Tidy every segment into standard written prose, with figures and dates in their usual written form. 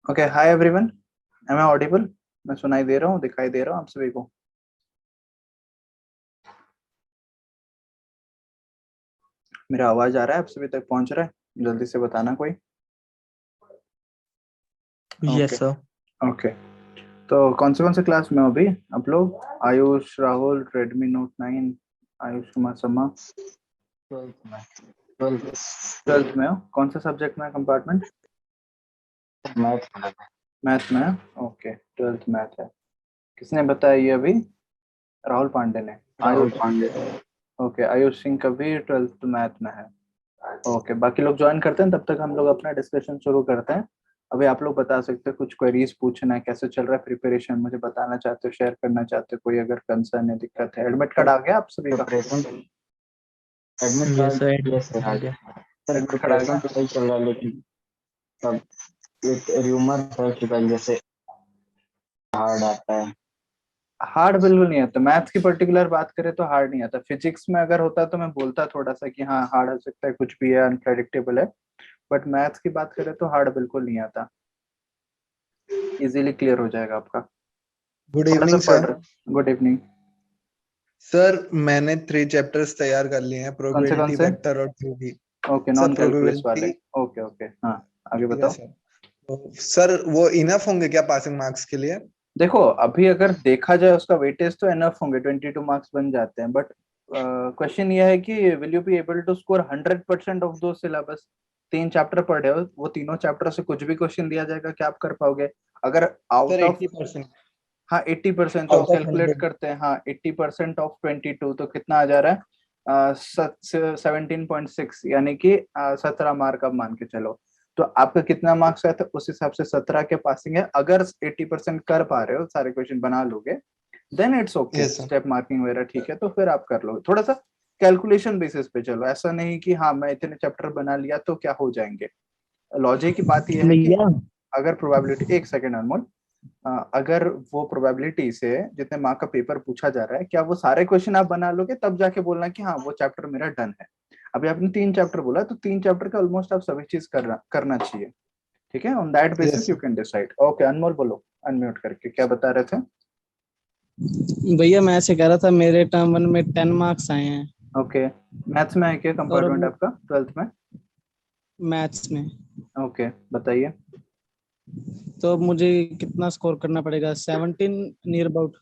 Okay, hi everyone. Am I audible? मैं सुनाई दे रहा हूँ, दिखाई दे रहा हूँ आप सभी को? मेरा आवाज आ रहा है, आप सभी तक पहुंच रहा है? जल्दी से बताना कोई। Yes okay sir. ओके। तो कौन से क्लास में हो अभी आप लोग? Ayush, Rahul, Redmi note 9, Ayush Kumar Sharma. 12th में हो? कौन सा सब्जेक्ट में, कंपार्टमेंट? मैथ में है? ओके, 12th मैथ है। किसने बताया ये अभी? राहुल पांडे ने। राहुल आयुष, पांडे। ओके, आयुष सिंह का भी 12th मैथ में है। ओके, बाकी लोग ज्वाइन करते हैं, तब तक हम लोग अपना डिस्कशन शुरू करते हैं। अभी आप लोग बता सकते हैं, कुछ क्वेरीज पूछना है, कैसे चल रहा है प्रिपरेशन, मुझे बताना चाहते हो, शेयर करना चाहते हो, कोई अगर कंसर्न है, दिक्कत है। एडमिट कार्ड आ गया आप सभी का? Admit yes sir, card, yes sir, आ गया। सर एडमिट कार्ड आ प्रिपरेशन गया? तो सही चल रहा है, लेकिन तब एक र्यूमर है कि भाई जैसे हार्ड आता है। हार्ड बिल्कुल नहीं आता। मैथ्स की पर्टिकुलर बात करें तो हार्ड नहीं आता। फिजिक्स में अगर होता तो मैं बोलता थोड़ा सा कि हाँ हार्ड हो सकता है, कुछ भी है, अनप्रेडिक्टेबल है। बट मैथ्स की बात करें तो हार्ड बिल्कुल नहीं आता, इजीली क्लियर हो जाएगा आपका। गुड थोड़ा सा इवनिंग पढ़ सर। रहे। Good evening. सर मैंने 3 चैप्टर्स तैयार कर लिए हैं, कौन प्रोबेबिलिटी, से? वेक्टर और 3D। Okay, sir non calculus वाले। प्रोबेबिलिटी, ओके ओके, हाँ आगे ठीक है बताओ। सर। तो सर वो इनफ होंगे क्या पासिंग मार्क्स के लिए? देखो, अभी अगर देखा जाए उसका वेटेज तो एनफ होंगे, 22 मार्क्स बन जाते हैं। बट क्वेश्चन ये है कि will you be able to score 100% of दो सिलेबस? 3 चैप्टर पढ़े हो, वो तीनों चैप्टर से कुछ भी क्वेश्चन दिया जाएगा, क्या आप कर पाओगे? अगर आउट सर ऑफ, 80%। हाँ 80%, तो आउट ऑफ कैलकुलेट 100। करते हैं। हाँ 80% ऑफ 22 तो कितना आ जा रहा है? 17.6, यानी कि 17 मार्क अब मान के चलो। तो आपका कितना मार्क्स आया था, उस हिसाब से 17 के पासिंग है। अगर 80% कर पा रहे हो, सारे क्वेश्चन बना लोगे, then it's okay, yes sir. Step marking वगैरह ठीक है, तो फिर आप कर लोगे। थोड़ा सा कैलकुलेशन बेसिस पे चलो, ऐसा नहीं कि हाँ मैं इतने चैप्टर बना लिया तो क्या हो जाएंगे। लॉजिक की बात यह है कि भैया अगर प्रोबेबिलिटी, एक सेकेंड अनमोल, अगर वो प्रोबेबिलिटी से जितने मार्क का पेपर पूछा जा रहा है, क्या वो सारे क्वेश्चन आप बना लोगे, तब जाके बोलना कि हाँ वो चैप्टर मेरा डन है। अभी आपने 3 चैप्टर बोला, तो 3 चैप्टर का ऑलमोस्ट आप सभी चीज करना चाहिए। ठीक है, on that yes basis you sir. Can decide. Okay, Anmol बोलो, अनम्यूट करके, क्या बता रहे थे? भैया मैं ऐसे कह रहा था, मेरे टर्म 1 में 10 मार्क्स आए हैं ओके, मैथ्स में है क्या और कंपार्टमेंट अब आपका 12th में? मैथ्स में। ओके, बताइए। तो अब मुझे कितना स्कोर करना पड़ेगा? 17 नियर अबाउट।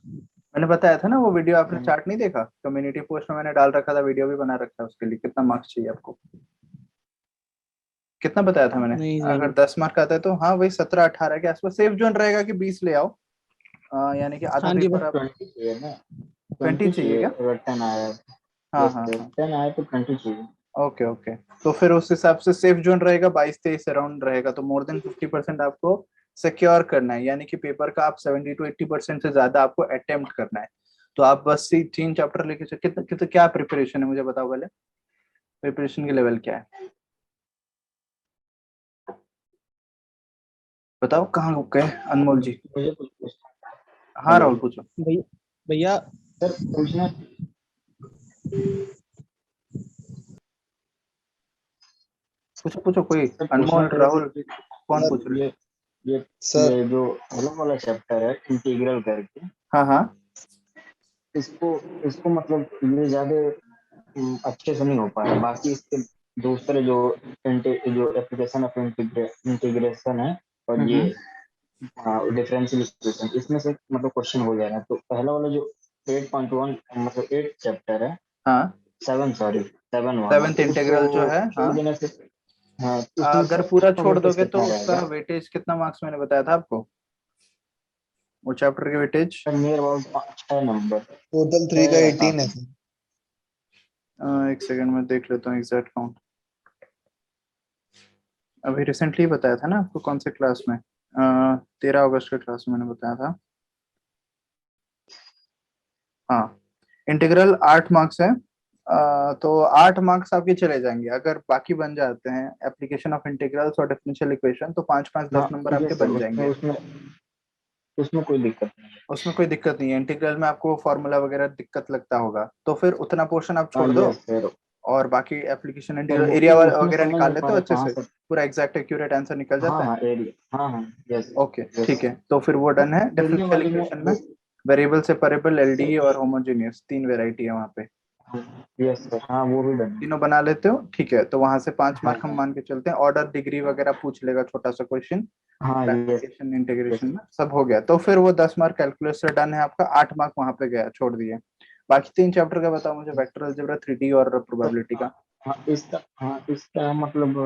मैंने बताया था ना, वो वीडियो आपने चार्ट नहीं देखा? कम्युनिटी पोस्ट में मैंने डाल रखा था, वीडियो भी बना रखा है उसके लिए। कितना मार्क्स चाहिए आपको? कितना बताया था मैंने? नहीं सर। अगर 10 मार्क आता है तो हाँ वही 17-18 के आसपास सेफ जोन रहेगा, कि 20 ले आओ। यानी कि आधा हाँ जी पेपर बस। आप। 20 चाहिए ना? 20 20 चाहिए चाहिए क्या? अगर 10 आया। हाँ यस हाँ सर, हाँ। 10 आया तो 20 चाहिए। ओके ओके, तो फिर उस हिसाब से सेफ जोन रहेगा, 22-23 अराउंड रहेगा, तो मोर देन 50% आपको सिक्योर करना है। यानी कि पेपर का आप 70 to 80% से ज्यादा आपको अटेम्प्ट करना है। तो आप बस 3 चैप्टर लेके कितना कितना क्या प्रिपरेशन है, मुझे बताओ पहले। प्रिपरेशन की लेवल क्या है, बताओ, कहाँ रुक गए अनमोल जी? मुझे कुछ पूछना। हाँ हेलो राहुल, पूछो। भैया भैया सर, पूछना। पूछो पूछो, कोई सर पूछना अनमोल, तो राहुल, ये कौन सर पूछ रहे? ये ये सर ये जो अलग वाला चैप्टर है इंटीग्रल करके, हाँ हाँ। इसको इसको मतलब ये ज्यादा अच्छे से नहीं हो पा रहा। बाकी इसके दूसरे जो जो एप्लीकेशन ऑफ इंटीग्रेशन है और ये हम्म। डिफरेंशियल इक्वेशन, इसमें से मतलब क्वेश्चन हो जा रहा है। तो पहला वाला जो 8.1 मतलब 8 चैप्टर है, हाँ, 7 सॉरी 7 वाला, 7th तो उसको इंटीग्रल जो है, हाँ। छोड़ देने से, हाँ, तो उसमें अगर से पूरा उसका छोड़ वेटेज दोगे तो कितना उसका रहेगा? वेटेज कितना मार्क्स मैंने बताया था आपको, वो चैप्टर के weightage? Near about 6 number. Total 3 का 18 है सर। एक सेकंड में देख लेता हूँ एग्जैक्ट काउंट। अभी रिसेंटली बताया था ना आपको, कौन से क्लास में? 13 अगस्त के क्लास में मैंने बताया था। हाँ, इंटीग्रल 8 मार्क्स है। तो 8 मार्क्स आपके चले जाएंगे अगर बाकी बन जाते हैं, एप्लीकेशन ऑफ इंटीग्रल्स और डिफरेंशियल इक्वेशन, तो 5-5-10 नंबर हाँ ये आपके सर, बन उसमें जाएंगे। उसमें उसमें कोई दिक्कत नहीं है। उसमें कोई दिक्कत नहीं है। इंटीग्रल में आपको फॉर्मूला वगैरह दिक्कत लगता होगा, तो फिर उतना पोर्शन आप हाँ छोड़ दो यस सर। और बाकी एप्लीकेशन सर वो एरिया उसमें वगैरह समझ निकाल नहीं लेते पा हो रहे अच्छे कहाँ से, से। पूरा एग्जैक्ट एक्यूरेट आंसर निकल हाँ जाता है? हाँ एरिया, हाँ हाँ यस ओके यस। ठीक है, तो फिर वो डन है। एरिया डिफरेंशियल वाले में इक्वेशन में वेरिएबल सेपरेबल, सर, एलडीए और होमोजेनियस 3 वेराइटी है वहाँ पे, यस सर, हाँ वो भी डन है। तीनों बना लेते हो? ठीक है, तो वहां से 5 हाँ मार्क हम मान के चलते हैं। ऑर्डर डिग्री वगैरह पूछ लेगा, छोटा सा क्वेश्चन, हाँ यस एप्लीकेशन इंटीग्रेशन यस। में सब हो गया। तो फिर वो 10 मार्क कैलकुलस से डन है आपका, 8 मार्क वहां पे गया, छोड़ दिए। बाकी 3 चैप्टर का बताओ मुझे, वेक्टर अलजेब्रा, 3D और सर प्रोबेबिलिटी का। हाँ इसका मतलब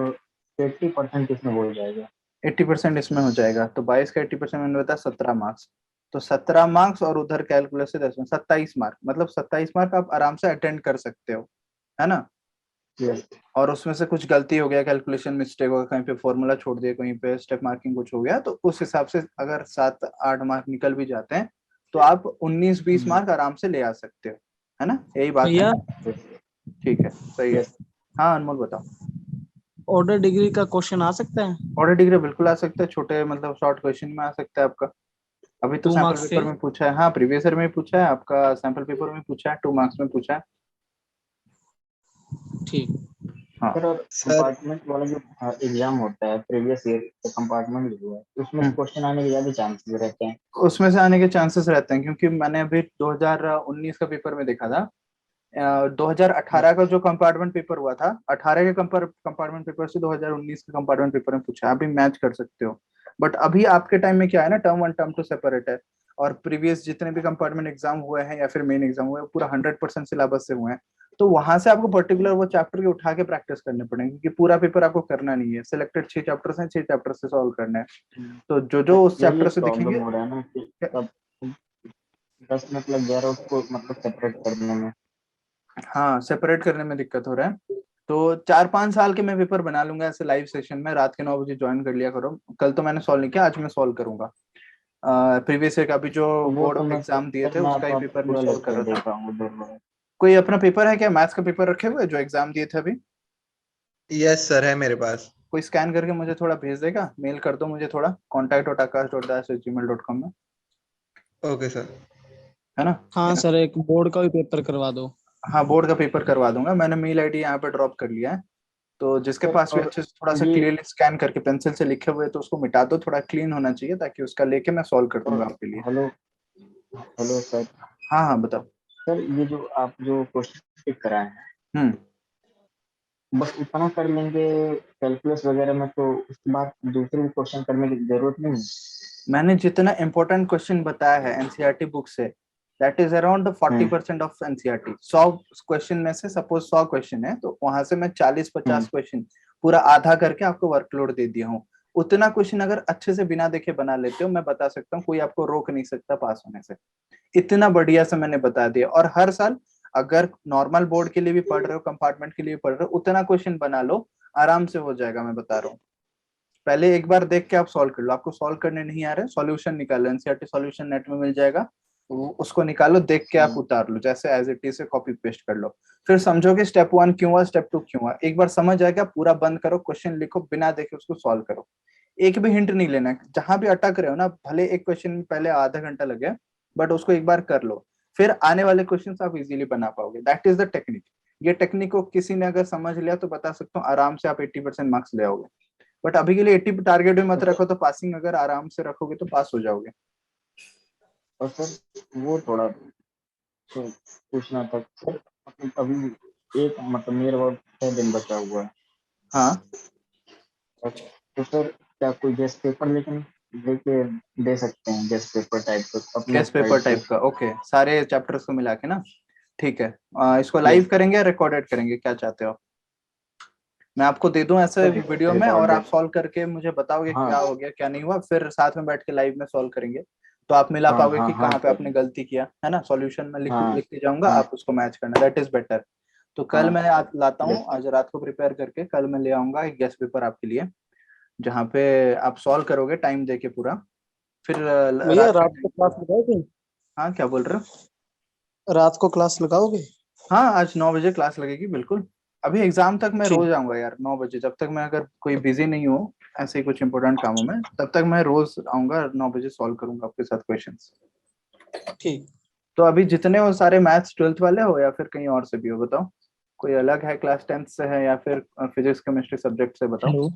80% इसमें हो जाएगा। 80% इसमें हो जाएगा, तो 22 का 80% मैंने बताया 17 मार्क्स। तो 17 मार्क्स और उधर कैलकुलस से 10 में 27 मार्क, मतलब 27 मार्क आप आराम से अटेंड कर सकते हो, है ना? यस और उसमें से कुछ गलती हो गया, कैलकुलेशन मिस्टेक हो गया, कहीं पे फॉर्मूला छोड़ दिया, कहीं पे स्टेप मार्किंग कुछ हो गया, तो उस हिसाब से अगर 7-8 मार्क निकल भी जाते हैं तो आप 19-20 मार्क आराम से ले आ सकते हो, है ना? यही बात है भैया ना? ठीक है, सही है। यस। हाँ अनमोल बताओ। ऑर्डर डिग्री का क्वेश्चन आ सकता है ऑर्डर डिग्री बिल्कुल आ सकता है, छोटे मतलब शॉर्ट क्वेश्चन में आ सकता है आपका। अभी तो 2 सैंपल मार्क्स से? पेपर में पूछा है, हाँ प्रीवियस ईयर में पूछा है आपका, सैंपल पेपर में पूछा है, 2 मार्क्स में पूछा है। ठीक। हाँ। सर और सर कंपार्टमेंट वाला जो एग्जाम होता है प्रीवियस ईयर का कंपार्टमेंट जो है उसमें से हम्म। क्वेश्चन आने के ज्यादा चांसेस रहते हैं। उसमें से आने के चांसेस रहते हैं, क्योंकि मैंने अभी 2019 का पेपर में देखा था। 2018 का जो कंपार्टमेंट पेपर हुआ था, 18 के कंपार्टमेंट पेपर से 2019 के कंपार्टमेंट पेपर में पूछा है, अभी मैच कर सकते हो। बट अभी आपके टाइम में क्या है ना, टर्म 1 टर्म 2 सेपरेट है, और प्रीवियस जितने भी कंपार्टमेंट एग्जाम हुए हैं या फिर मेन एग्जाम हुए हैं पूरा 100% सिलेबस से हुए हैं। तो वहां से आपको पर्टिकुलर वो चैप्टर के उठा के प्रैक्टिस करने पड़ेंगे, क्योंकि पूरा पेपर आपको करना नहीं है, सिलेक्टेड 6 चैप्टर्स हैं, 6 चैप्टर से सॉल्व करना है। तो जो जो सर उस यही चैप्टर एक से प्रॉब्लम दिखेंगे। हो रहा है ना कि अब 10 में लग जा रहा है उसको मतलब सेपरेट करने में। हाँ सेपरेट करने में दिक्कत हो रहा है। तो 4-5 साल के मैं पेपर बना लूंगा ऐसे लाइव सेशन में, रात के 9 बजे ज्वाइन कर लिया करो। कल तो मैंने सॉल्व नहीं किया, आज मैं सॉल्व करूंगा। प्रीवियस ईयर का भी जो तो वो तो बोर्ड मैं एग्जाम दिए सर थे मैं उसका ही आपका पेपर नहीं पूरा सॉल्व कर लेक्चर रहा दे था। पाऊंगा दोनों। कोई अपना पेपर है क्या, मैथ्स का पेपर रखे हुए जो एग्जाम दिए थे अभी? यस सर है मेरे पास। कोई स्कैन करके मुझे थोड़ा भेज देगा, मेल कर दो मुझे थोड़ा, contact@akash.das@gmail.com में, ओके सर। है ना? हाँ सर, एक बोर्ड का भी पेपर करवा दो। हाँ बोर्ड का पेपर करवा दूंगा, मैंने मेल आईडी यहाँ पे ड्रॉप कर लिया है। तो जिसके सर पास भी और अच्छे से थोड़ा सा ये क्लियरली स्कैन करके पेंसिल से लिखे हुए तो उसको मिटा दो, थोड़ा क्लीन होना चाहिए, ताकि उसका लेके मैं सॉल्व कर दूंगा और आपके लिए। Hello hello sir. हाँ हाँ बताओ। सर ये जो आप जो क्वेश्चन टिक कराए हैं हम्म। बस उतना कर लेंगे कैलकुलस वगैरह में, तो उसके बाद दूसरे क्वेश्चन करने की जरूरत नहीं है। मैंने जितना इंपॉर्टेंट क्वेश्चन बताया है एनसीईआरटी बुक से, that is around 40% of NCERT. 100 question में से सपोज 100 क्वेश्चन है, तो वहां से मैं 40-50 क्वेश्चन पूरा आधा करके आपको वर्कलोड दे दिया हूँ। उतना क्वेश्चन अगर अच्छे से बिना देखे बना लेते हो, मैं बता सकता हूँ कोई आपको रोक नहीं सकता पास होने से। इतना बढ़िया से मैंने बता दिया। और हर साल अगर नॉर्मल बोर्ड के लिए भी पढ़ रहे हो, कंपार्टमेंट के लिए भी पढ़ रहे हो, उतना क्वेश्चन बना लो, आराम से हो जाएगा, मैं बता रहा हूँ। पहले एक बार देख के आप सॉल्व कर लो, आपको सॉल्व करने नहीं आ रहे, सॉल्यूशन निकालो, एनसीईआरटी सॉल्यूशन नेट में मिल जाएगा, उसको निकालो, देख के आप उतार लो, जैसे एज इट इज से कॉपी पेस्ट कर लो। फिर समझोगे स्टेप 1 क्यों हुआ, स्टेप 2 क्यों हुआ। एक बार समझ आएगा, पूरा बंद करो, क्वेश्चन लिखो, बिना देखे उसको सॉल्व करो। एक भी हिंट नहीं लेना है, जहां भी अटक रहे हो ना, भले एक क्वेश्चन में पहले आधा घंटा लगे, बट उसको एक बार कर लो, फिर आने वाले क्वेश्चन आप इजीली बना पाओगे। That is the technique. ये टेक्निक को किसी ने अगर समझ लिया तो बता सकता हूँ आराम से आप 80% मार्क्स ले आओगे। बट अभी के लिए 80 टारगेट भी मत रखो, तो पासिंग अगर आराम से रखोगे तो पास हो जाओगे। और सर वो थोड़ा तो पूछना था सर, मतलब अभी एक मतलब मेरे पास 6 दिन बचा हुआ है। हाँ तो सर क्या कोई गेस्ट पेपर लेकिन लेके दे सकते हैं, गेस्ट पेपर टाइप का अपने गेस्ट पेपर साइड से। टाइप का, ओके, सारे चैप्टर्स को मिला के ना। ठीक है। इसको लाइव यस करेंगे या रिकॉर्डेड करेंगे, क्या चाहते हो आप? मैं आपको दे दूं ऐसे सर वीडियो में और आप रिकॉर्डेड। सॉल्व करके मुझे बताओगे हाँ क्या हो गया क्या नहीं हुआ, फिर साथ में बैठ के लाइव में सॉल्व करेंगे, तो आप मिला हाँ पाओगे हाँ कि हाँ कहाँ पे सर। आपने गलती किया, है ना? सॉल्यूशन में हाँ लिखते जाऊंगा, हाँ आप उसको मैच करना, दैट इज बेटर। तो कल हाँ मैं लाता हूँ, यस आज रात को प्रिपेयर करके कल मैं ले आऊंगा एक गेस्ट पेपर आपके लिए, जहाँ पे आप सॉल्व करोगे टाइम देके पूरा। फिर भैया रात के रात को टाइम। क्लास लगाओगे? हाँ क्या बोल रहे हो? रात को क्लास लगाओगे? हाँ आज 9 बजे क्लास लगेगी बिल्कुल। अभी एग्जाम तक मैं ठीक। रोज आऊंगा यार 9 बजे, जब तक मैं अगर कोई बिजी नहीं हूँ ऐसे ही कुछ इंपॉर्टेंट कामों में, तब तक मैं रोज आऊंगा 9 बजे, सॉल्व करूंगा आपके साथ क्वेश्चंस। ठीक। तो अभी जितने हो सारे मैथ्स 12th वाले हो या फिर कहीं और से भी हो, बताओ? कोई अलग है, क्लास 10th से है या फिर फिजिक्स केमिस्ट्री सब्जेक्ट से? बताओ हेलो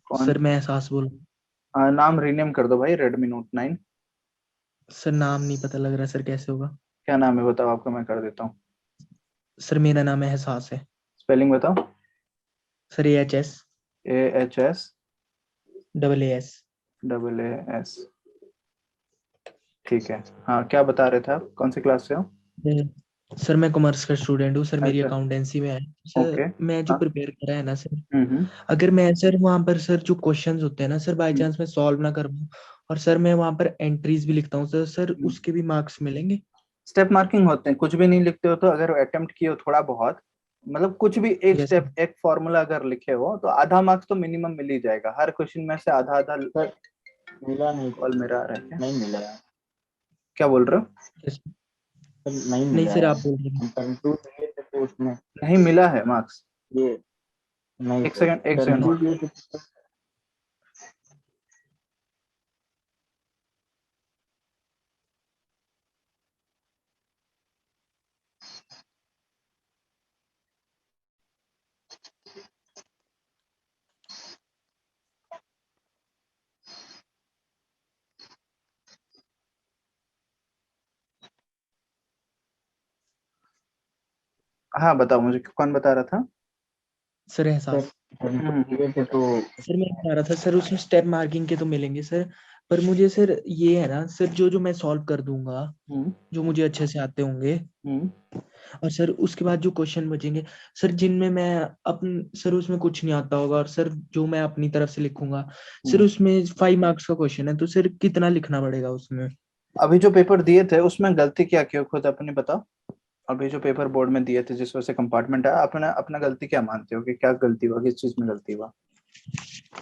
कौन। सर, मैं एहसास बोल रहा नाम रीनेम कर दो भाई, Redmi Note 9। हूँ। सर नाम नहीं पता लग रहा, सर कैसे होगा? क्या नाम है बताओ, आपको मैं कर देता हूँ। सर मेरा नाम है एहसास है। स्पेलिंग बताओ। Sir AHS AHS AAS। Double A S. ठीक है। हाँ, क्या बता रहे थे आप, कौन सी क्लास से हो? सर मैं कॉमर्स का स्टूडेंट हूँ सर, मेरी अच्छा। अकाउंटेंसी में है ओके। सर। मैं जो हाँ। प्रिपेयर करा है ना सर, हम्म। अगर मैं सर वहाँ पर सर जो क्वेश्चंस होते हैं ना सर, बाय चांस मैं सॉल्व ना कर पाऊँ और सर मैं वहाँ पर एंट्रीज भी लिखता हूँ सर, उसके भी मार्क्स मिलेंगे? स्टेप मार्किंग होते हैं, कुछ भी नहीं लिखते हो तो अगर अटेम्प्ट किए हो थोड़ा बहुत, मतलब कुछ भी एक यस स्टेप एक फॉर्मूला अगर लिखे हो तो आधा मार्क्स तो मिनिमम मिल ही जाएगा, हर क्वेश्चन में से आधा आधा। सर मिला नहीं कॉल सर, मेरा आ रहा है क्या? नहीं मिला है क्या बोल रहे हो? यस। सर, नहीं नहीं मिला सर, है। आप बोल रहे हम कंफ्यूज हुए थे तो उसमें नहीं मिला है मार्क्स? ये नहीं एक सर, सेकंड, एक सेकंड कंफ्यूज होल्ड। हुए थे तो। हाँ बताओ मुझे, कौन बता रहा था? सर सर एहसास। कंफ्यूज हुए थे तो सर मैं बता रहा था सर, उसमें स्टेप मार्किंग के तो मिलेंगे सर, पर मुझे सर ये है ना सर, जो जो मैं सॉल्व कर दूंगा, हम्म। जो मुझे अच्छे से आते होंगे, हम्म। और सर उसके बाद जो क्वेश्चन बचेंगे सर, जिनमें मैं अपन सर उसमें कुछ नहीं आता होगा, और सर जो मैं अपनी तरफ से लिखूंगा सर, हम्म। उसमें 5 मार्क्स का क्वेश्चन है, तो सर कितना लिखना पड़ेगा उसमें? अभी जो पेपर दिए थे उसमें गलती क्या की हो, खुद अपने बताओ। अभी जो पेपर बोर्ड में दिए थे जिस वजह से कंपार्टमेंट है, अपना अपना गलती क्या मानते हो कि क्या गलती हुआ, किस चीज में गलती हुआ?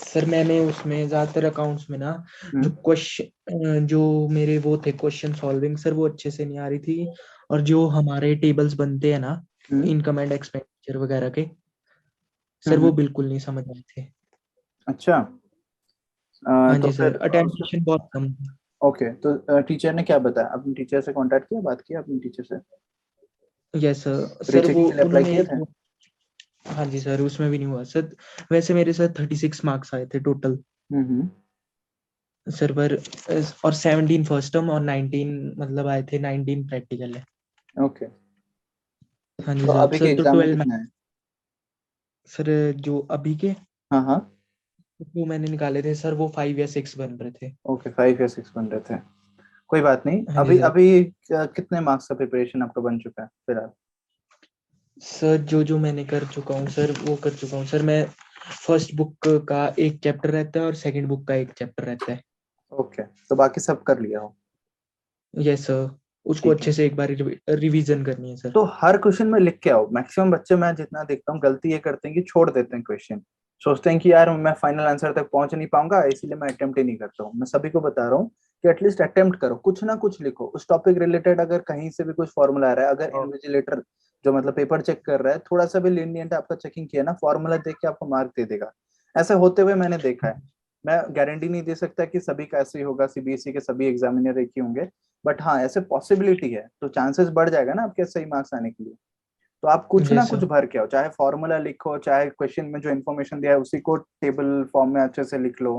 सर मैंने उसमें ज्यादातर अकाउंट्स में ना, जो हम्म। क्वेश्चन जो मेरे वो थे क्वेश्चन सॉल्विंग सर, वो अच्छे से नहीं आ रही थी, और जो हमारे टेबल्स बनते हैं ना, हम्म। इनकम एंड एक्सपेंडिचर वगैरह के, सर वो हम्म। बिल्कुल नहीं समझ आए थे। अच्छा। हाँ तो जी फिर सर, अटेंशन बहुत कम था। ओके, तो टीचर ने क्या बताया, अपने टीचर से कांटेक्ट किया, बात किया अपने टीचर से? यस सर, सर वो रीचेकिंग के लिए अप्लाई उन्होंने किए थे? हाँ जी सर, उसमें भी नहीं हुआ सर। वैसे मेरे सर 36 मार्क्स आए थे टोटल हम्म। सर, पर और 17 फर्स्ट टर्म और 19 मतलब आए थे, 19 प्रैक्टिकल है। ओके। हाँ जी तो सर, अभी के सर तो एग्जाम में 12 कितने हैं? सर जो अभी के हाँ हाँ। जो मैंने निकाले थे सर, वो 5 या 6 बन रहे थे। ओके, 5 या 6 बन रहे थे। कोई बात नहीं, हाँ जी अभी सर। अभी कितने मार्क्स का प्रिपरेशन आपका बन चुका है फिलहाल? सर जो जो मैंने कर चुका हूँ सर, वो कर चुका हूँ सर मैं। फर्स्ट बुक का एक चैप्टर रहता है और सेकंड बुक का एक चैप्टर रहता है। ओके, तो बाकी सब कर लिया हो? यस सर, उसको ठीक है। अच्छे से एक बार रिवीजन करनी है सर। तो हर क्वेश्चन में लिख के आओ। मैक्सिमम बच्चे मैं जितना देखता हूँ गलती ये करते हैं कि छोड़ देते हैं क्वेश्चन, सोचते हैं कि यार मैं फाइनल आंसर तक पहुंच नहीं पाऊंगा इसीलिए मैं अटेम्प्ट ही नहीं करता हूँ। मैं सभी को बता रहा हूँ कि एटलीस्ट अटेम्प्ट करो, कुछ ना कुछ लिखो उस टॉपिक रिलेटेड। अगर कहीं से भी कुछ फॉर्मूला आ रहा है, अगर और इन्विजिलेटर जो मतलब पेपर चेक कर रहा है थोड़ा सा भी लीनियंट आपका चेकिंग किया ना, फॉर्मूला देख के आपको मार्क दे देगा। ऐसा होते हुए मैंने देखा है। मैं गारंटी नहीं दे सकता कि सभी का ऐसे ही होगा, सीबीएसई के सभी एग्जामिनर एक ही होंगे, बट हाँ ऐसे पॉसिबिलिटी है, तो चांसेस बढ़ जाएगा ना आपके सही मार्क्स आने के लिए। तो आप कुछ ना यस कुछ सर। भर के आओ, चाहे फॉर्मूला लिखो, चाहे क्वेश्चन में जो इन्फॉर्मेशन दिया है उसी को टेबल फॉर्म में अच्छे से लिख लो,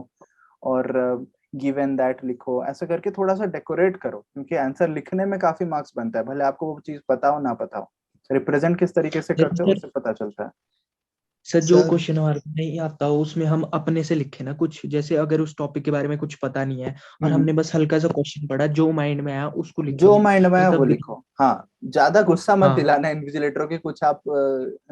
और गिवन दैट लिखो, ऐसा करके थोड़ा सा डेकोरेट करो, क्योंकि आंसर लिखने में काफी मार्क्स बनता है, भले आपको वो चीज पता हो ना पता हो, रिप्रेजेंट किस तरीके से जैसे करते हो सर, उससे पता चलता है। सर जो सर क्वेश्चन हमारे को नहीं आता हो उसमें हम अपने से लिखे ना कुछ, जैसे अगर उस टॉपिक के बारे में कुछ पता नहीं है और हम्म। हमने बस हल्का सा क्वेश्चन पढ़ा, जो माइंड में आया उसको जो लिखेंगे। माइंड में है वो मतलब लिखो। हाँ, ज्यादा गुस्सा मत हाँ। दिलाना इन्विजिलेटरों की, कुछ आप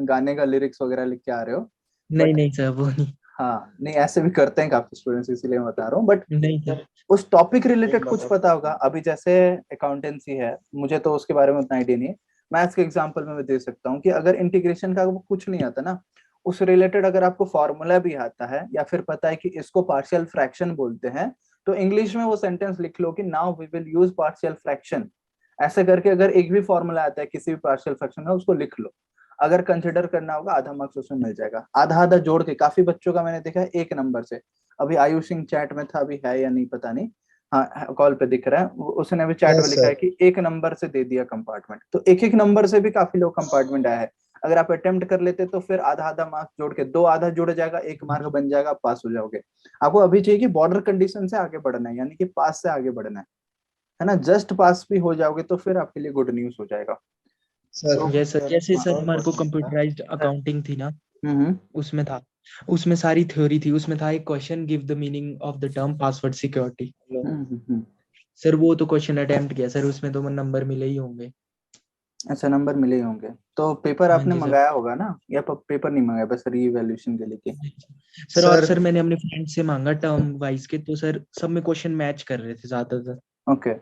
गाने का लिरिक्स वगैरह लिख के आ रहे हो। नहीं बट नहीं सर, वो नहीं। हाँ, नहीं ऐसे भी करते हैं काफी स्टूडेंट्स, इसीलिए मैं बता रहा हूँ। बट नहीं सर। सर उस टॉपिक एक रिलेटेड कुछ बता पता सकते होगा। हैं? अभी जैसे अकाउंटेंसी है, मुझे तो उसके बारे में उतना आइडिया नहीं है। मैथ्स के एग्जांपल में मैं दे सकता हूँ कि अगर इंटीग्रेशन का वो कुछ नहीं आता ना, उस रिलेटेड अगर आपको फॉर्मूला भी आता है या फिर पता है कि इसको पार्शियल फ्रैक्शन बोलते हैं, तो इंग्लिश में वो सेंटेंस लिख लो कि now we will use partial fraction. ऐसे करके अगर एक भी फॉर्मूला आता है किसी भी पार्शियल फ्रैक्शन का, उसको लिख लो। अगर कंसिडर करना होगा आधा मार्क्स उसमें मिल जाएगा, आधा आधा जोड़ के। काफी बच्चों का मैंने देखा है 1 नंबर से। अभी आयुष सिंह चैट में था, अभी है या नहीं पता नहीं। हाँ, कॉल पे दिख रहा है, उसने भी चैट में यस लिखा है सर। कि 1 नंबर से दे दिया कंपार्टमेंट। तो एक एक नंबर से भी काफी लोग कंपार्टमेंट आया है। अगर आप अटेम्प्ट कर लेते तो फिर आधा आधा मार्क्स जोड़ के 2 आधा जुड़ जाएगा, 1 मार्क बन जाएगा, आप पास हो जाओगे। आपको अभी चाहिए कि बॉर्डर कंडीशन से आगे बढ़ना है, यानी कि पास से आगे बढ़ना है ना। जस्ट पास भी हो जाओगे तो फिर आपके लिए गुड न्यूज हो जाएगा। सर यस सर, जैसे सर और हमारे को क्वेश्चन था। कंप्यूटराइज्ड अकाउंटिंग थी ना, हम्म। उसमें था, उसमें सारी थ्योरी थी, उसमें था एक question, give the meaning of the term password security. Hmm. Sir वो तो क्वेश्चन अटेम्प्ट किया सर, उसमें तो नंबर मिले ही होंगे। अच्छा, नंबर मिले ही होंगे। तो पेपर हाँ आपने जी सर। मंगाया होगा ना, या पेपर नहीं मंगाया, बस रीवैल्यूएशन के लिए? सर और सर सर मैंने अपने फ्रेंड से मांगा टर्म वाइज के, तो सर सब में क्वेश्चन मैच कर रहे थे ज्यादातर, ओके।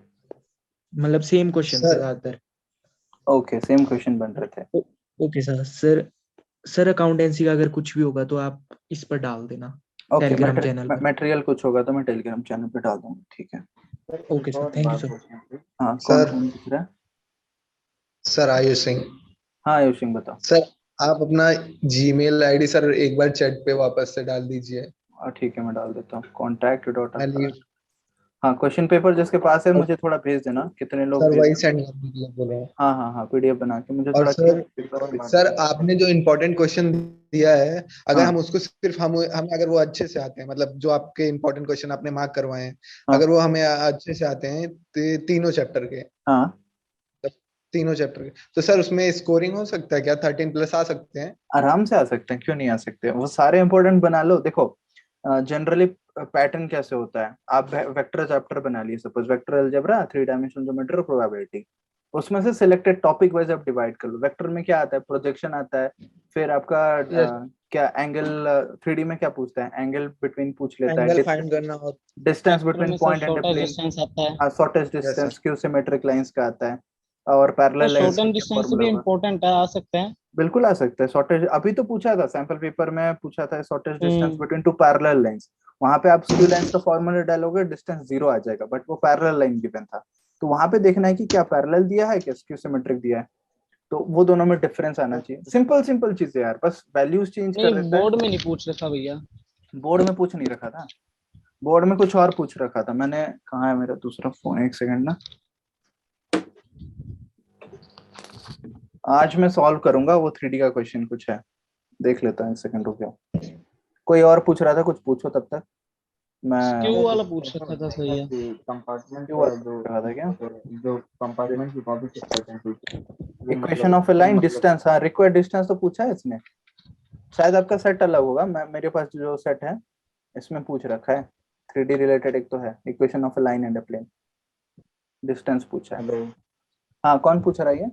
मतलब सेम क्वेश्चन थे सर ज्यादातर। ओके, सेम क्वेश्चन बन रहे थे। Okay sir. सर अकाउंटेंसी का अगर कुछ भी होगा तो आप इस पर डाल देना, ओके, टेलीग्राम चैनल पर। मटेरियल कुछ होगा तो मैं टेलीग्राम चैनल पे डाल दूंगा, ठीक है। सर ओके एक सर, और थैंक यू बात सर। पूछनी थी। हाँ, कौन सर कौन पूछ रहा है? सर आयुष सिंह। हाँ आयुष सिंह, बताओ। सर आप अपना जीमेल आईडी सर एक बार चैट पे वापस से डाल दीजिए। ठीक है, मैं डाल देता हूँ, कॉन्टैक्ट डॉट। मैं लीव हाँ, क्वेश्चन पेपर जिसके पास है मुझे थोड़ा भेज देना, कितने लोग सर भेज वही रहे सेंड करने के लिए बोला है। हैं। हाँ हाँ हाँ, पीडीएफ बना के मुझे और थोड़ा सर एक और बात सर पूछनी आपने थी। जो इम्पोर्टेंट क्वेश्चन दिया है, अगर हाँ हम उसको सिर्फ हम अगर वो अच्छे से आते हैं, मतलब जो आपके इम्पोर्टेंट क्वेश्चन आपने मार्क करवाए हैं, हाँ अगर वो हमें अच्छे से आते हैं तीनों चैप्टर के, हाँ, तीनों चैप्टर के, तो सर उसमें स्कोरिंग हो सकता है क्या? 13+ आ सकते हैं? आराम से आ सकते हैं, क्यों नहीं आ सकते। वो सारे इंपॉर्टेंट बना लो। देखो, जनरली पैटर्न कैसे होता है, आप वेक्टर चैप्टर बना लिए, suppose vector algebra, 3 dimensional geometry और प्रोबेबिलिटी। उसमें से सिलेक्टेड टॉपिक वाइज आप डिवाइड कर लो। वेक्टर में क्या आता है, प्रोजेक्शन आता है, फिर आपका यस। क्या एंगल, 3D में क्या पूछता है, एंगल बिटवीन पूछ लेता एंगल है, फाइंड करना और डिस्टेंस वेक्टर बिटवीन में sir point and shortest plane. Distance आता है। हाँ, shortest yes distance, sir. Skew symmetric lines का आता है, और सर पैरेलल लाइंस का शॉर्टेस्ट क्या डिस्टेंस फॉर्मूला भी होगा। इम्पोर्टेंट है, आ सकते हैं। बिल्कुल आ सकता है शॉर्टेज, अभी तो पूछा था सैंपल पेपर में, पूछा था shortest distance hmm. Between 2 parallel lines. वहां पे आप स्क्यू लाइंस का फॉर्मूला डालोगे, डिस्टेंस 0 आ जाएगा, बट वो पैरेलल लाइन गिवन था। तो वहां पे देखना है कि क्या पैरेलल दिया है, क्या स्क्यू सिमेट्रिक दिया है। तो वो दोनों में डिफरेंस आना चाहिए। सिंपल सिंपल चीजें यार, बस वैल्यूज चेंज कर नहीं, देता है। बोर्ड में नहीं पूछ रखा भैया। बोर्ड में पूछ नहीं रखा था, बोर्ड में कुछ और पूछ रखा था मैंने। कहाँ है मेरा दूसरा फोन, एक सेकंड ना। आज मैं सॉल्व करूंगा वो 3D का क्वेश्चन, कुछ है, देख लेता हूँ, एक सेकंड रुक जाओ। कोई और पूछ रहा था, कुछ पूछो तब तक क्यू मैं। सर वाला पूछ ऐसा रखा था होता है सही क्या है। कि कंपार्टमेंट क्यों का वाला पूछ रहा था क्या? जो कंपार्टमेंट की कॉपी चेक करते हैं वो इक्वेशन मतलब ऑफ ए वो लाइन मतलब डिस्टेंस, हाँ रिक्वायर्ड डिस्टेंस तो पूछा है इसने। शायद आपका सेट अलग होगा, मैं मेरे पास जो सेट है इसमें पूछ रखा है। 3D रिलेटेड एक तो है, equation of a line and a plane, distance पूछा है। हेलो हाँ, कौन पूछ रहा है ये?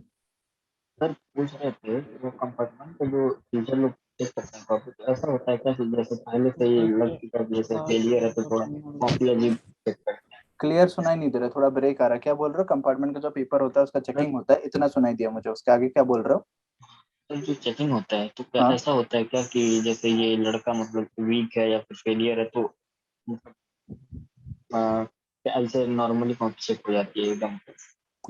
सर पूछ रहे थे कि वो कंपार्टमेंट का जो टीचर लोग चेक करते हैं कॉपी, तो ऐसा होता है क्या कि जैसे पहले से ही लग चुका है कि जैसे फेलियर है तो थोड़ा कॉपी अजीब चेक करते हैं। क्लियर सुनाई नहीं दे रहा, थोड़ा ब्रेक आ रहा है। क्या बोल रहे हो? कंपार्टमेंट का जो पेपर होता है उसका सर चेकिंग होता है, इतना सुनाई दिया मुझे, उसके आगे क्या बोल रहे हो? सर जो चेकिंग होता है तो क्या हाँ, ऐसा होता है क्या कि जैसे ये लड़का मतलब वीक है या फिर फेलियर है तो मतलब ऐसे नॉर्मली कॉपी चेक हो जाती है एकदम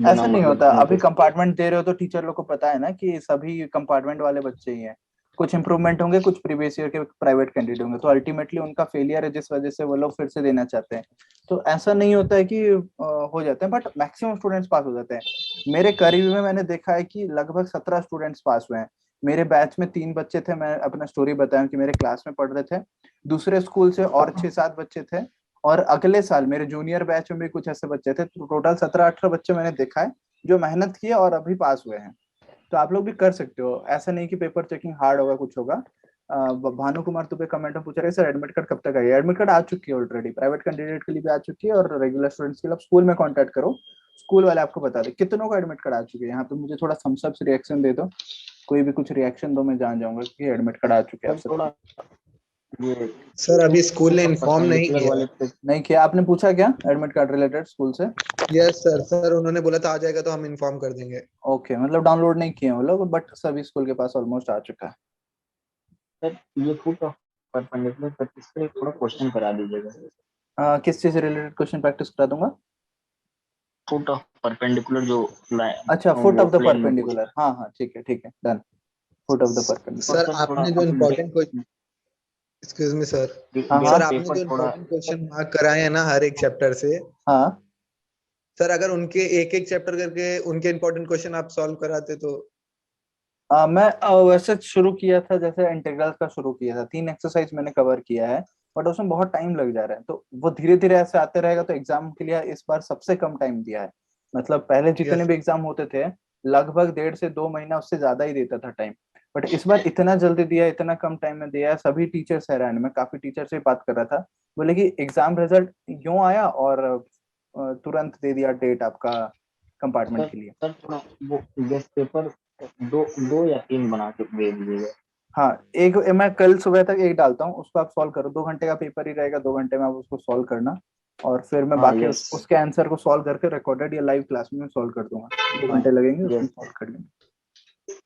बिना ऐसा नहीं मतलब होता। अभी नोटिस। कंपार्टमेंट दे रहे हो तो टीचर लोग को पता है ना कि सभी कंपार्टमेंट वाले बच्चे ही हैं। कुछ इंप्रूवमेंट होंगे, कुछ प्रीवियस ईयर के प्राइवेट कैंडिडेट होंगे, तो अल्टीमेटली उनका फेलियर है जिस वजह से वो लोग फिर से देना चाहते हैं। तो ऐसा नहीं होता है कि हो जाते हैं, बट मैक्सिमम स्टूडेंट्स पास हो जाते हैं। मेरे करीब में मैंने देखा है कि लगभग 17 स्टूडेंट्स पास हुए हैं। मेरे बैच में 3 बच्चे थे, मैं अपना स्टोरी बताया कि मेरे क्लास में पढ़ रहे थे। दूसरे स्कूल से और 6-7 बच्चे थे, और अगले साल मेरे जूनियर बैच में भी कुछ ऐसे बच्चे थे। तो टोटल 17-18 बच्चे मैंने देखा है जो मेहनत किए और अभी पास हुए हैं। तो आप लोग भी कर सकते हो, ऐसा नहीं कि पेपर चेकिंग हार्ड होगा, कुछ होगा। भानु कुमार तुबे कमेंट में पूछ रहे सर एडमिट कार्ड कब तक आई? एडमिट कार्ड आ चुकी है ऑलरेडी, प्राइवेट कैंडिडेट के लिए भी आ चुकी है, और रेगुलर स्टूडेंट्स के लिए आप स्कूल में कांटेक्ट करो, स्कूल वाले आपको बता दे कितनों का एडमिट कार्ड आ चुके हैं। यहाँ पे मुझे थोड़ा थम्स अप रिएक्शन दे दो, कोई भी कुछ रिएक्शन दो, मैं जान जाऊंगा कि एडमिट कार्ड आ चुके हैं आप सर थोड़ा सबके। ये सर अभी स्कूल ने इन्फॉर्म नहीं परपेंडिकुलर किया वाले है। पे। नहीं किया? आपने पूछा क्या एडमिट कार्ड रिलेटेड स्कूल से? यस सर, सर उन्होंने बोला था आ जाएगा तो हम इन्फॉर्म कर देंगे। ओके, मतलब डाउनलोड नहीं किए वो लोग, बट सभी स्कूल के पास ऑलमोस्ट आ चुका है। सर ये फुट ऑफ परपेंडिकुलर पर इस पे थोड़ा क्वेश्चन करा दीजिएगा। किस चीज से रिलेटेड क्वेश्चन प्रैक्टिस करा दूंगा? फुट ऑफ परपेंडिकुलर जो अच्छा, फुट वो ऑफ द प्लेन में पूछ। परपेंडिकुलर, हाँ हाँ, ठीक है, डन। फुट ऑफ द और परपेंडिकुलर। सर सर थोड़ा आपने जो अभी important question, excuse me sir, हाँ हाँ सर आपने पेपर जो थोड़ा इम्पोर्टेंट क्वेश्चन मार्क कराए हैं ना हर एक चैप्टर से, हाँ, सर अगर उनके एक एक चैप्टर करके उनके इम्पोर्टेंट क्वेश्चन आप सॉल्व कराते तो। मैं वैसे शुरू किया था, जैसे इंटीग्रल का शुरू किया था, 3 एक्सरसाइज मैंने कवर किया है, बट उसमें बहुत टाइम लग जा रहा है, तो वो धीरे धीरे ऐसे आते रहेगा। तो एग्जाम के लिए इस बार सबसे कम टाइम दिया है, मतलब पहले जितने यस भी एग्जाम होते थे लगभग 1.5 से 2 महीना उससे ज्यादा ही देता था टाइम, बट इस बार इतना जल्दी दिया है, इतना कम टाइम में दिया है। सभी टीचर्स हैरान है। मैं काफी टीचर से बात कर रहा था, बोले कि एग्जाम रिजल्ट यूं आया और तुरंत दे दिया डेट आपका कंपार्टमेंट सर के लिए। सर थोड़ा वो गेस्ट पेपर दो 2 या 3 बना के दे दीजिएगा। हाँ, एक मैं कल सुबह तक एक डालता हूँ, उसको आप सॉल्व करो, 2 घंटे का पेपर ही रहेगा, 2 घंटे में आप उसको सॉल्व करना, और फिर मैं हाँ बाकी यस उसके आंसर को सॉल्व करके रिकॉर्डेड या लाइव क्लास में सॉल्व कर दूंगा। 2 घंटे लगेंगे, उसमें यस सॉल्व कर लेंगे।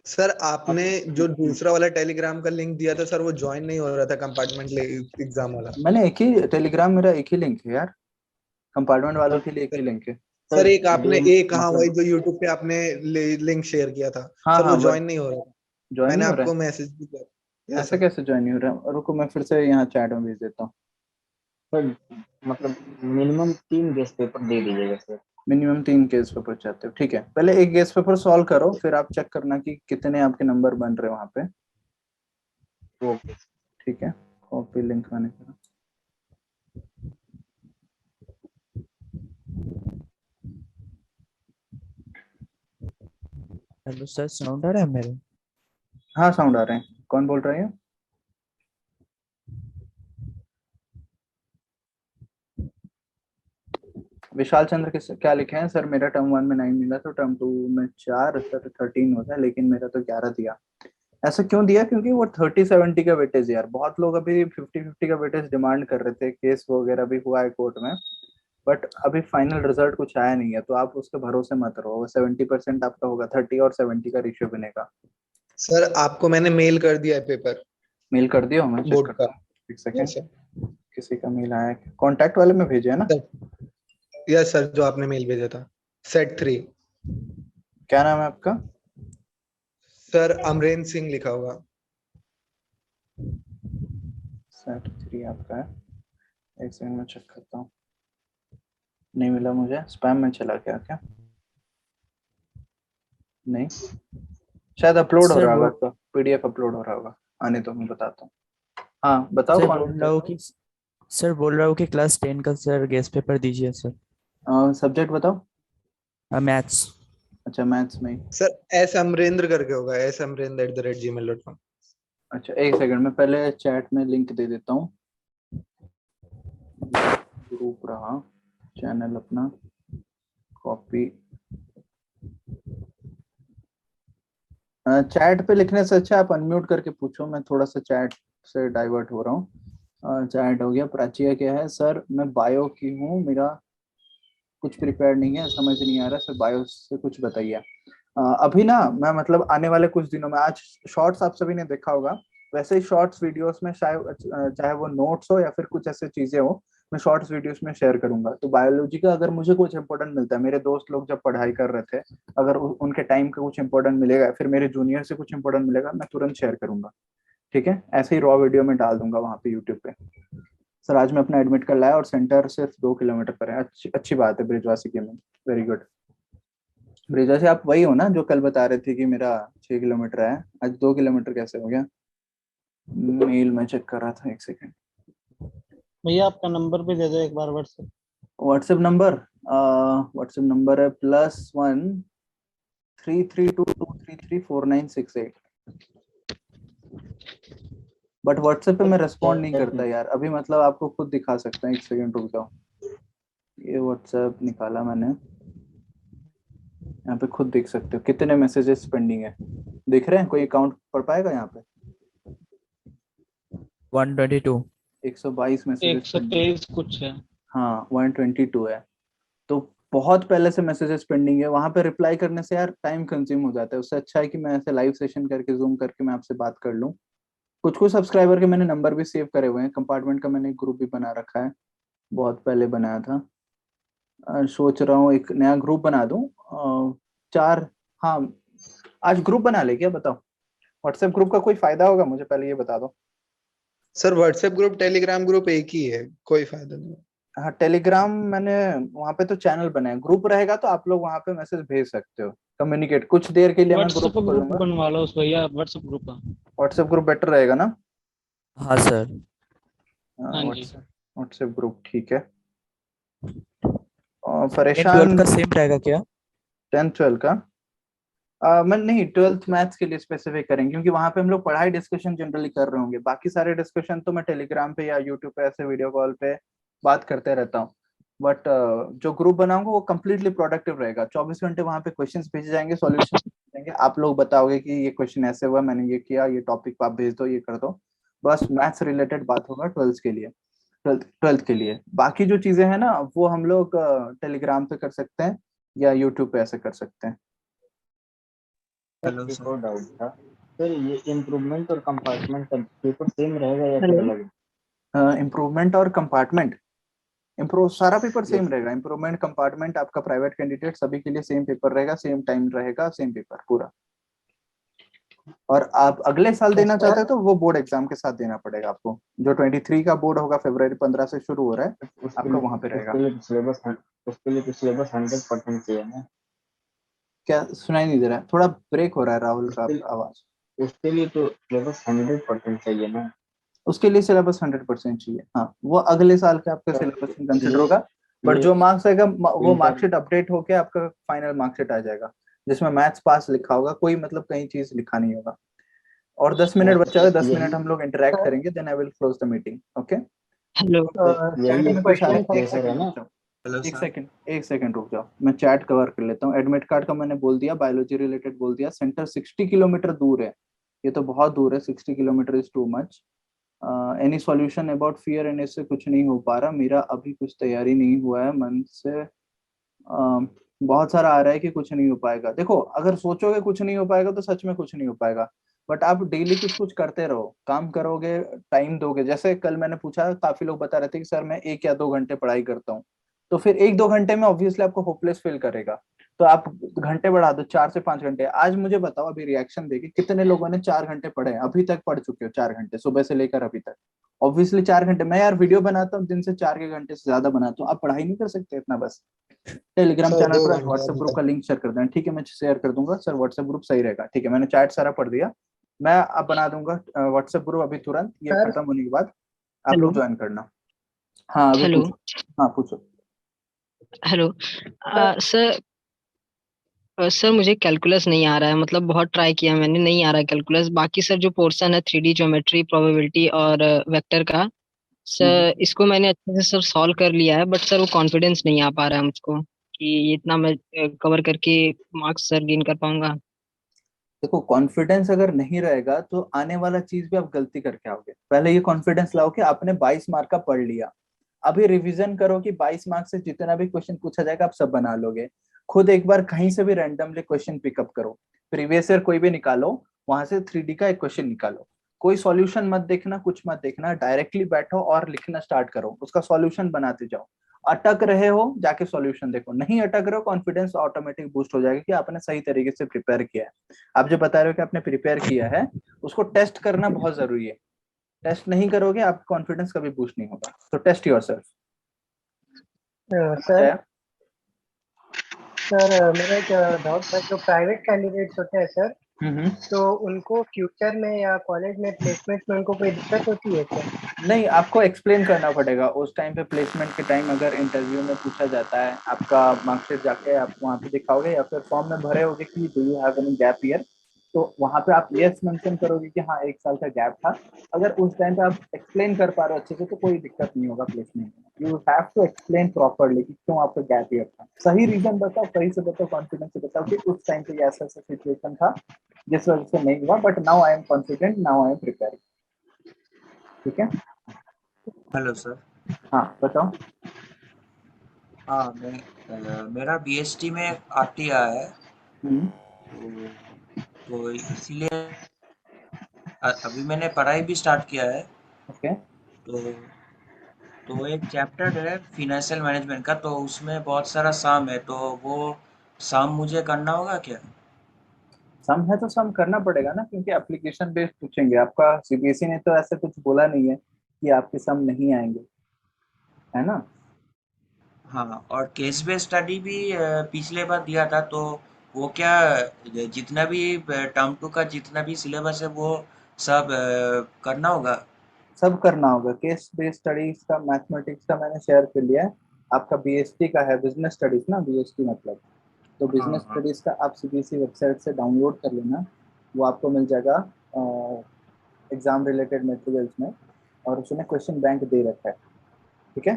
सर, आपने जो दूसरा वाला टेलीग्राम का लिंक दिया था सर, वो ज्वाइन नहीं हो रहा था कंपार्टमेंट एग्जाम वाला। मैंने एक ही टेलीग्राम, मेरा एक ही लिंक है यार, कंपार्टमेंट वालों के लिए एक ही लिंक है। सर सर एक आपने डेली एक हाँ वही मतलब जो यूट्यूब पे आपने लिंक शेयर किया था हाँ सर, हाँ, वो वो ज्वाइन नहीं हो रहा था। ज्वाइन मैंने नहीं हो रहा आपको है। मैसेज भी किया। यस ऐसा सर। कैसे ज्वाइन नहीं हो रहा है? रुको मैं फिर से यहाँ चैट में भेज देता हूँ। सर मतलब मिनिमम 3 गेस्ट पेपर दे दीजिएगा सर। मिनिमम 3 केस पेपर चाहते हो? ठीक है, पहले एक केस पेपर सॉल्व करो, फिर आप चेक करना कि कितने आपके नंबर बन रहे हैं वहां पे। ओके ठीक है, कॉपी लिंक मैंने करा। हेलो सर, साउंड आ रहा है मेरे? हाँ, साउंड आ रहे हैं। कौन बोल रहे हैं? विशाल चंद्र किस क्या लिखे हैं? सर मेरा टर्म 1 में 9 मिला, तो टर्म 2 में 4, सर 13 होता है, लेकिन मेरा तो 11 दिया। ऐसा क्यों दिया? क्योंकि वो 30-70 का वेटेज यार, बहुत लोग अभी 50-50 का वेटेज डिमांड कर रहे थे, केस वगैरह भी हुआ है कोर्ट में, बट अभी फाइनल रिजल्ट कुछ आया नहीं है, तो आप उसके भरोसे मत रहो। वो 70% आपका होगा, 30 और 70 का रेशियो बनेगा। सर आपको मैंने मेल कर दिया है पेपर मेल कर दिया हो? मैं चेक बोर्ड का। करता हूँ, एक सेकेंड। Yes sir. किसी का मेल आया है? कॉन्टैक्ट वाले में भेजे है ना? यस सर, जो आपने मेल भेजा था सेट 3। क्या नाम है आपका? सर अमरेंद्र सिंह लिखा होगा। सेट 3 आपका है। एक सेकंड में चेक करता हूँ। नहीं मिला मुझे, स्पैम में चला गया क्या? नहीं, शायद अपलोड हो सर रहा होगा, बोल आपका पीडीएफ अपलोड हो रहा होगा। आने तो मैं बताता हूँ। हाँ बताओ सर कौन बोल बोल रहा हूँ रहे कि सर बोल रहा हूँ कि क्लास 10 का सर गेस्ट पेपर दीजिए सर। हो? सब्जेक्ट बताओ। मैथ्स। अच्छा, मैथ्स में ही। सर एस अमरेंद्र करके होगा, samrendra@gmail.com। अच्छा, एक सेकंड में पहले चैट में लिंक दे देता हूँ। ग्रुप रहा, चैनल अपना, कॉपी। चैट पे लिखने से अच्छा आप अनम्यूट करके पूछो, मैं थोड़ा सा चैट से डाइवर्ट हो रहा हूँ। चैट हो गया। प्राची क्या है? सर मैं बायो की हूँ, मेरा कुछ प्रिपेयर नहीं है, समझ नहीं आ रहा सर, बायो से कुछ बताइए। अभी ना मैं मतलब आने वाले कुछ दिनों में, आज शॉर्ट्स आप सभी ने देखा होगा, वैसे ही शॉर्ट्स वीडियोस में शायद चाहे वो नोट्स हो या फिर कुछ ऐसे चीजें हो, मैं शॉर्ट्स वीडियोस में शेयर करूंगा। तो बायोलॉजी का अगर मुझे कुछ इंपॉर्टेंट मिलता है, मेरे दोस्त लोग जब पढ़ाई कर रहे थे, अगर उनके टाइम का कुछ इंपॉर्टेंट मिलेगा, फिर मेरे जूनियर से कुछ इंपॉर्टेंट मिलेगा, मैं तुरंत शेयर करूंगा। ठीक है, ऐसे ही रॉ वीडियो में डाल दूंगा वहां पे यूट्यूब पे। सर आज मैं अपना एडमिट कर लाया और सेंटर सिर्फ 2 किलोमीटर पर है। अच्छी बात है ब्रिजवासी की में। Very good. ब्रिजवासी आप वही हो ना जो कल बता रहे थे कि मेरा 6 किलोमीटर है, आज 2 किलोमीटर कैसे हो गया? मेल में चेक कर रहा था, एक सेकेंड। भैया आपका नंबर भी दे दो एक बार व्हाट्सएप। व्हाट्सएप नंबर है +1 332233496 8। बट व्हाट्सएप पे मैं रिस्पॉन्ड नहीं करता यार अभी, मतलब आपको खुद दिखा सकता हूँ, एक सेकंड रुक जाओ। ये व्हाट्सएप निकाला मैंने, यहाँ पे खुद देख सकते हो कितने मैसेजेस पेंडिंग है। देख रहे हैं? कोई अकाउंट पढ़ पाएगा यहाँ पे? 122। 122 मैसेजेस पेंडिंग। 123 कुछ है। हाँ, 122 है। तो बहुत पहले से मैसेजेस पेंडिंग है, वहां पे रिप्लाई करने से यार टाइम कंज्यूम हो जाता है। उससे अच्छा है कि मैं ऐसे लाइव सेशन करके, जूम करके मैं आपसे बात कर लूँ। कुछ कुछ सब्सक्राइबर के मैंने नंबर भी सेव करे हुए हैं, कंपार्टमेंट का मैंने एक ग्रुप भी बना रखा है, बहुत पहले बनाया था। सोच रहा हूँ एक नया ग्रुप बना दूं। 4, हाँ, आज ग्रुप बना ले क्या? बताओ, व्हाट्सएप ग्रुप का कोई फायदा होगा मुझे पहले ये बता दो। Sir WhatsApp group Telegram group एक ही है, कोई फायदा नहीं। हाँ, टेलीग्राम मैंने वहां पे तो चैनल बनाया, ग्रुप रहेगा तो आप लोग वहां पे मैसेज भेज सकते हो। कम्युनिकेट कुछ देर के लिए मैं व्हाट्सएप ग्रुप ग्रुप खोलूंगा। बनवा लो उस भैया, व्हाट्सएप ग्रुप का। व्हाट्सएप ग्रुप बेटर रहेगा ना? हाँ सर। हाँ जी। व्हाट्सएप व्हाट्सएप ग्रुप ठीक है। टेन परेशान। ट्वेल्थ का सेम रहेगा क्या? 10th 12th का मैं नहीं, 12th मैथ्स के लिए स्पेसिफिक करेंगे, क्योंकि वहां पे हम लोग पढ़ाई डिस्कशन जनरली कर रहे होंगे। बाकी सारे डिस्कशन तो मैं टेलीग्राम पे या यूट्यूब पे ऐसे वीडियो कॉल पे बात करते रहता हूँ। बट जो ग्रुप बनाऊंगा वो कम्प्लीटली प्रोडक्टिव रहेगा। 24 घंटे वहां पे क्वेश्चंस भेजे जाएंगे, सॉल्यूशन देंगे, आप लोग बताओगे कि ये क्वेश्चन ऐसे हुआ, मैंने ये किया, ये टॉपिक आप भेज दो, ये कर दो। बस मैथ्स रिलेटेड बात होगा 12th के लिए, 12th के लिए। बाकी जो चीजें हैं ना वो हम लोग टेलीग्राम पे कर सकते हैं या यूट्यूब पे ऐसे कर सकते हैं। सर हेलो एक सर। और डाउट था सर, ये इम्प्रूवमेंट और कंपार्टमेंट का पेपर सेम रहेगा या फिर हेलो। अलग है? इम्प्रूवमेंट और कंपार्टमेंट, इम्प्रूव सारा पेपर सेम यस रहेगा। इम्प्रूवमेंट, कंपार्टमेंट, आपका प्राइवेट कैंडिडेट सभी के लिए सेम पेपर रहेगा, सेम टाइम रहेगा, सेम पेपर पूरा। और आप अगले साल देना सर चाहते हैं तो वो बोर्ड एग्जाम के साथ देना पड़ेगा आपको। जो 23 का बोर्ड होगा, फरवरी 15 से शुरू हो रहा है, आपका वहां पे रहेगा। उसके लिए तो सिलेबस 100% चाहिए ना। क्या सुनाई नहीं दे रहा है? थोड़ा ब्रेक हो रहा है राहुल का उसके आवाज। उसके लिए तो सिलेबस 100% चाहिए ना। उसके लिए सिलेबस 100% चाहिए, हाँ। वो अगले साल के आपका सर सिलेबस में कंसिडर ये होगा। बट ये जो मार्क्स आएगा वो 3-4 मार्कशीट अपडेट होके आपका फाइनल मार्कशीट आ जाएगा, जिसमें मैथ्स पास लिखा होगा, कोई मतलब कहीं चीज लिखा नहीं होगा। और 10 मिनट बचा है, 10 मिनट यही हम लोग इंटरेक्ट सर करेंगे, then I will close the meeting. Okay? Hello. Sir यही एक एडमिट कुछ आ रहा क्वेश्चन है, था एक सर। सेकंड प्रेशर है रुक ना। जाओ। हेलो एक सर। सेकंड, एक सेकंड रुक जाओ, मैं चैट कवर कर लेता हूँ। एडमिट कार्ड का मैंने बोल दिया, बायोलॉजी रिलेटेड बोल दिया। सेंटर 60 किलोमीटर दूर है, ये तो बहुत दूर है। 60 kilometre is too much. Any solution about fear and इससे कुछ नहीं हो पा रहा मेरा, अभी कुछ तैयारी नहीं हुआ है मन से। बहुत सारा आ रहा है कि कुछ नहीं हो पाएगा। देखो, अगर सोचोगे कुछ नहीं हो पाएगा तो सच में कुछ नहीं हो पाएगा। बट आप डेली कुछ कुछ करते रहो, काम करोगे, टाइम दोगे। जैसे कल मैंने पूछा, काफी लोग बता रहे थे कि सर मैं 1 या 2 घंटे पढ़ाई करता हूँ। तो फिर 1-2 घंटे में ऑब्वियसली आपको होपलेस फील करेगा। तो आप घंटे बढ़ा दो, 4 से 5 घंटे। आज मुझे बताओ, अभी रिएक्शन देके कितने लोगों ने 4 घंटे पढ़े, अभी तक पढ़ चुके हो 4 घंटे, सुबह से लेकर अभी तक। ऑब्वियसली 4 घंटे। मैं यार वीडियो बनाता हूँ, दिन से 4 के घंटे से ज्यादा बनाता हूँ। आप पढ़ाई नहीं कर सकते इतना? बस टेलीग्राम सर चैनल 2 पर घंटे व्हाट्सएप अभी ग्रुप तक। का लिंक शेयर कर देना, ठीक है? मैं शेयर कर दूंगा सर, व्हाट्सएप ग्रुप सही रहेगा, ठीक है? मैंने चैट सारा पढ़ दिया। मैं अब बना दूंगा व्हाट्सएप ग्रुप अभी तुरंत, ये सर खत्म होने के बाद आप हेलो। लोग ज्वाइन करना। हाँ अभी हेलो। पूछो। हाँ पूछो। हेलो। सर सर मुझे कैलकुलस नहीं आ रहा है, मतलब बहुत ट्राई किया मैंने, नहीं आ रहा है कैलकुलस। बाकी सर जो पोर्शन है 3D ज्योमेट्री, प्रोबेबिलिटी और वेक्टर का, हम्म। सर इसको मैंने अच्छे से सर सॉल्व कर लिया है। बट सर वो कॉन्फिडेंस नहीं आ पा रहा है मुझको कि ये इतना मैं कवर करके मार्क्स सर गेन कर पाऊंगा। देखो, कॉन्फिडेंस अगर नहीं रहेगा तो आने वाला चीज भी आप गलती करके आओगे। पहले ये कॉन्फिडेंस लाओ कि आपने 22 मार्क का पढ़ लिया। अभी रिवीजन करो कि 22 मार्क से जितना भी क्वेश्चन पूछा जाएगा आप सब बना लोगे। खुद एक बार कहीं से भी रैंडमली क्वेश्चन पिकअप करो, प्रीवियस ईयर कोई भी निकालो, वहां से 3D का एक क्वेश्चन निकालो। कोई सॉल्यूशन मत देखना, कुछ मत देखना, डायरेक्टली बैठो और लिखना स्टार्ट करो, उसका सॉल्यूशन बनाते जाओ। अटक रहे हो, जाके सॉल्यूशन देखो। नहीं अटक रहे हो, कॉन्फिडेंस ऑटोमेटिक बूस्ट हो जाएगा कि आपने सही तरीके से प्रिपेयर किया है। आप जो बता रहे हो कि आपने प्रिपेयर किया है, उसको टेस्ट करना बहुत जरूरी है। टेस्ट नहीं करोगे आपका कॉन्फिडेंस कभी बूस्ट नहीं होगा। तो टेस्ट योरसेल्फ। समझ सर आया? सर मेरा एक डाउट था, जो प्राइवेट कैंडिडेट्स होते हैं सर, हम्म। तो उनको फ्यूचर में या कॉलेज में प्लेसमेंट में उनको कोई दिक्कत होती है क्या? नहीं, आपको एक्सप्लेन करना पड़ेगा उस टाइम पे। प्लेसमेंट के टाइम अगर इंटरव्यू में पूछा जाता है, आपका मार्कशीट जाके आप वहाँ पे दिखाओगे या फिर फॉर्म में भरे होगे कि do you have any gap year, तो वहाँ पे आप यस मेंशन करोगे कि हाँ 1 साल का गैप था। अगर उस टाइम पे आप एक्सप्लेन कर पा रहे हो अच्छे से तो कोई दिक्कत नहीं होगा प्लेसमेंट में। You have to explain properly कि क्यों आपका गैप ईयर था। सही रीजन बताओ, सही से बताओ, कॉन्फिडेंस से बताओ कि उस टाइम पे ऐसा ऐसा सिचुएशन था जिस वजह से नहीं हुआ, but now I am confident, now I am preparing. ठीक है? Hello sir. हाँ बताओ। हाँ मेरा बीएसटी में आरटीआई है। हम्म। तो इसीलिए अभी मैंने पढ़ाई भी स्टार्ट किया है। ओके। तो एक चैप्टर है फाइनेंशियल मैनेजमेंट का, तो उसमें बहुत सारा सम है, तो वो सम मुझे करना होगा क्या? सम है तो सम करना पड़ेगा ना, क्योंकि एप्लीकेशन बेस्ड पूछेंगे। आपका सीबीएसई ने तो ऐसा कुछ बोला नहीं है कि आपके सम नहीं आएंगे, है ना? हाँ, और केस बेस्ड स्टडी भी पिछले बार दिया था, तो वो क्या जितना भी टर्म 2 का जितना भी सिलेबस है वो सब करना होगा? सब करना होगा। केस बेस्ड स्टडीज का, मैथमेटिक्स का मैंने शेयर कर लिया है। आपका बीएसटी का है, बिजनेस स्टडीज ना, बीएसटी मतलब। तो हाँ बिजनेस हाँ। स्टडीज का आप सीबीएसई वेबसाइट से डाउनलोड कर लेना। वो आपको मिल जाएगा एग्जाम रिलेटेड मटेरियल्स में, और उसमें क्वेश्चन बैंक दे रखा है। ठीक है,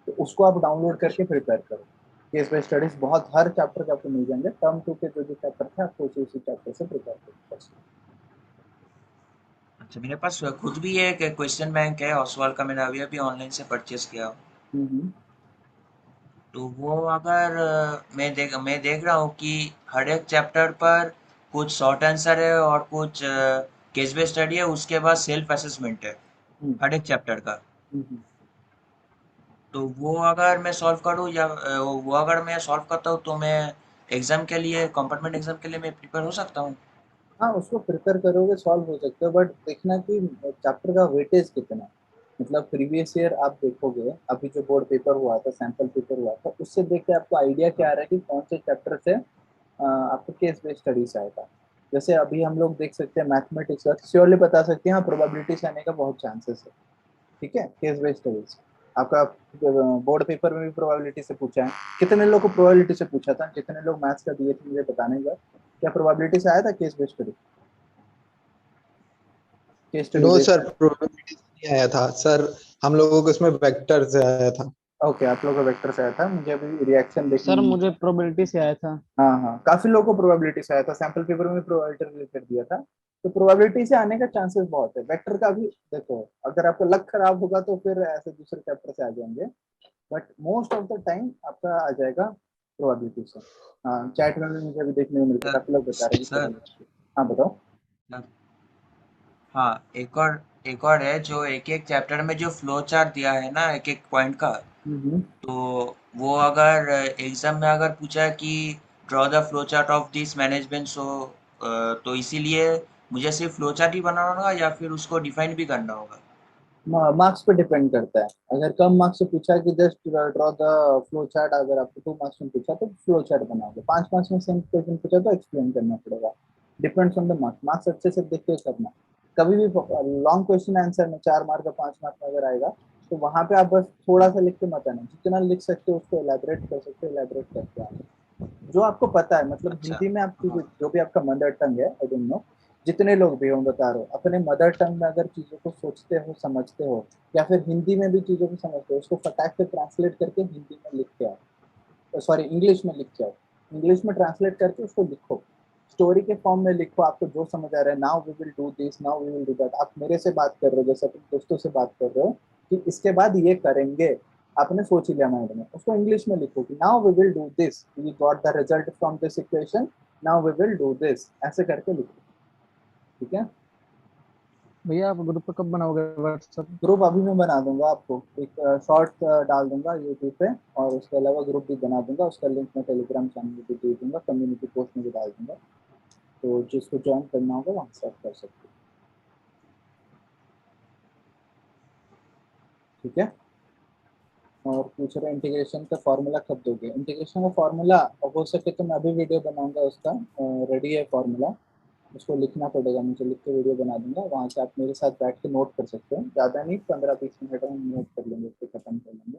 तो उसको आप डाउनलोड करके प्रिपेयर करो। केस बेस्ड स्टडीज बहुत, हर चैप्टर के आपको मिल जाएंगे। टर्म 2 के जो जो चैप्टर थे आपको उसी चैप्टर से प्रिपेयर करो बस। अच्छा, मेरे पास खुद भी एक क्वेश्चन बैंक है ओसवाल का, मैंने अभी अभी ऑनलाइन से परचेस किया। हम्म। तो वो अगर मैं देख रहा हूँ कि हर एक चैप्टर पर कुछ शॉर्ट आंसर है और कुछ केस बेस्ड स्टडी है, उसके बाद सेल्फ असेसमेंट है हम्म। हर एक चैप्टर का। हम्म। तो वो अगर मैं सॉल्व करूँ या वो अगर मैं सॉल्व करता हूँ तो मैं एग्जाम के लिए, कंपार्टमेंट एग्जाम के लिए मैं प्रिपेयर हो सकता हूँ? हाँ, उसको प्रिपेयर करोगे सॉल्व हो सकते हो, बट देखना कि चैप्टर का वेटेज कितना है। मतलब प्रीवियस ईयर आप देखोगे, अभी जो बोर्ड पेपर हुआ था, सैंपल पेपर हुआ था, उससे देख के आपको आइडिया क्या आ रहा है कि कौन से चैप्टर से आपको केस बेस्ड स्टडीज आएगा। जैसे अभी हम लोग देख सकते हैं मैथमेटिक्स का, श्योरली बता सकते हैं हाँ प्रोबेबिलिटी से आने का बहुत चांसेस है। ठीक है, केस बेस्ड स्टडीज आपका बोर्ड पेपर में भी प्रोबेबिलिटी से पूछा है। कितने लोग को प्रोबेबिलिटी से पूछा था? जितने लोग मैथ्स का दिए थे मुझे बताने का, क्या प्रोबेबिलिटी से आया था case based study? Case study know based? Sir, probability नहीं आया था सर, हम लोगों को इसमें वेक्टर से आया था। ओके, आप लोगों का वेक्टर से आया था, मुझे अभी रिएक्शन देखने सर में। मुझे प्रोबेबिलिटी से आया था। हाँ हाँ, काफी लोगों को प्रोबेबिलिटी से आया था, सैंपल पेपर में प्रोबेबिलिटी रिलेटेड दिया था। तो प्रोबेबिलिटी से आने का चांसेस बहुत है। वेक्टर का भी देखो, अगर आपका लक खराब होगा तो फिर ऐसे दूसरे चैप्टर से आ जाएंगे, but most of the time आपका आ जाएगा प्रोबेबिलिटी से। हाँ, चैट में भी मुझे अभी देखने को मिलता है, सर काफी लोग बता रहे हैं कि सर प्रोबेबिलिटी। हाँ बताओ। हाँ, एक और है जो एक एक चैप्टर में जो फ्लो चार्ट दिया है ना एक एक पॉइंट का। हम्म। तो वो अगर एग्जाम में अगर पूछा कि draw the flow chart of this management, so तो इसीलिए मुझे सिर्फ फ्लो चार्ट ही बनाना होगा या फिर उसको डिफाइन भी करना होगा? मार्क्स पे डिपेंड करता है। अगर कम मार्क्स से पूछा कि just draw the flow chart, अगर आपको 2 मार्क्स में पूछा तो फ्लो चार्ट बनाओगे। 5 मार्क्स में सेम क्वेश्चन पूछा तो एक्सप्लेन करना पड़ेगा। Depends on the marks, marks अच्छे से देख के करना। कभी भी लॉन्ग क्वेश्चन आंसर में 4 मार्क का 5 मार्क में अगर आएगा, तो वहां पे आप बस थोड़ा सा लिख के मत आना, जितना लिख सकते हो उसको एलैबोरेट कर सकते हो, एलैबोरेट करके आना। जो आपको पता है, मतलब अच्छा। हिंदी में आप हाँ। जो भी आपका मदर टंग है, आई डोंट नो, जितने लोग भी हो बता रहे हो, अपने मदर टंग में अगर चीजों को सोचते हो, समझते हो, या फिर हिंदी में भी चीजों को समझते हो, उसको फटाक से ट्रांसलेट करके हिंदी में लिख के आओ, सॉरी इंग्लिश में लिख के आओ। इंग्लिश में ट्रांसलेट करके उसको लिखो, स्टोरी के फॉर्म में लिखो। आपको जो समझ आ रहा है, now we will do this, now we will do that. आप मेरे से बात कर रहे हो जैसे अपने दोस्तों से बात कर रहे हो कि इसके बाद ये करेंगे, आपने सोच ही लिया माइंड में, उसको इंग्लिश में लिखो कि now we will do this, we got the result from this equation, now we will do this, ऐसे करके लिखो। ठीक है, भैया आप ग्रुप कब बनाओगे व्हाट्सएप? ग्रुप अभी मैं बना दूंगा आपको, एक शॉर्ट डाल दूंगा यूट्यूब पे, और उसके अलावा ग्रुप भी बना दूंगा, उसका लिंक मैं टेलीग्राम चैनल पे दे दूंगा, कम्युनिटी पोस्ट में भी डाल दूंगा। तो जिसको ज्वाइन करना होगा वहाँ से आप कर सकते हो। ठीक है, और पूछ रहे इंटीग्रेशन का फार्मूला कब दोगे? इंटीग्रेशन का फार्मूला हो सके तो मैं अभी वीडियो बनाऊंगा, उसका रेडी है फार्मूला। उसको लिखना पड़ेगा, मुझे लिख के वीडियो बना दूंगा, वहाँ से आप मेरे साथ बैठ के नोट कर सकते हो। ज़्यादा नहीं, 15-20 मिनट में नोट कर लेंगे, उसको खत्म कर लेंगे।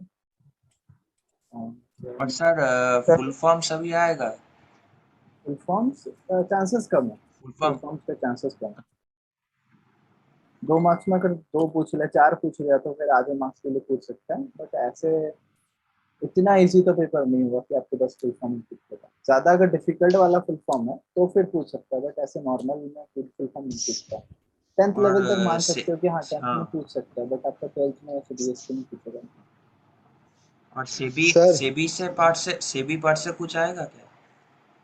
और सर फुल फॉर्म सभी आएगा? फुल फॉर्म्स चांसेस कम है, फुल फुल फॉर्म। फॉर्म्स के चांसेस कम है। 2 मार्क्स में अगर 2 पूछ लिया, 4 पूछ लिया तो फिर आधे मार्क्स के लिए पूछ सकता है, बट ऐसे इतना इजी तो पेपर नहीं हुआ कि आपको बस फुल फॉर्म पूछेगा। ज्यादा अगर डिफिकल्ट वाला फुल फॉर्म है तो फिर पूछ सकता है, बट ऐसे नॉर्मल में फुल फॉर्म नहीं पूछता। 10th और लेवल तक मान सकते हो कि हाँ 10th में हाँ, पूछ सकता है, बट आपका 12th में ऐसे बीएससी में पूछेगा नहीं। और सेबी सर सेबी पार्ट से कुछ आएगा क्या?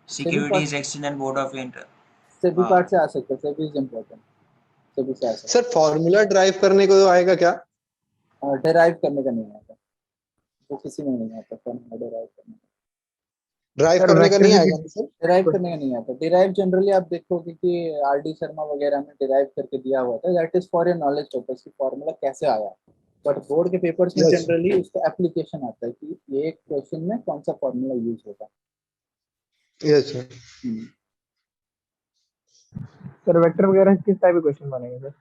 SEBI part, securities exchange and board of inter. SEBI हाँ। पार्ट से आ सकते हैं, सेबी इज इम्पोर्टेंट, सेबी से आ सर सकते फॉर्मूला ड्राइव करने को आएगा क्या? हैं। डिराइव करने का नहीं आता, वो किसी में नहीं आता फॉर्मूला डिराइव करने का। ड्राइव सर करने का वेक्टर नहीं भी आएगा ना सर? डिराइव करने का नहीं आता। डिराइव जनरली आप देखोगे कि आर डी शर्मा वगैरह में डिराइव करके दिया हुआ था, that is for your knowledge purpose कि फॉर्मूला कैसे आया। बट बोर्ड के पेपर्स में यस। जनरली उसका एप्लीकेशन आता है कि ये क्वेश्चन में कौन सा फॉर्मूला यूज होगा। Yes sir. सर वेक्टर वगैरह किस टाइप के क्वेश्चन बनेंगे सर?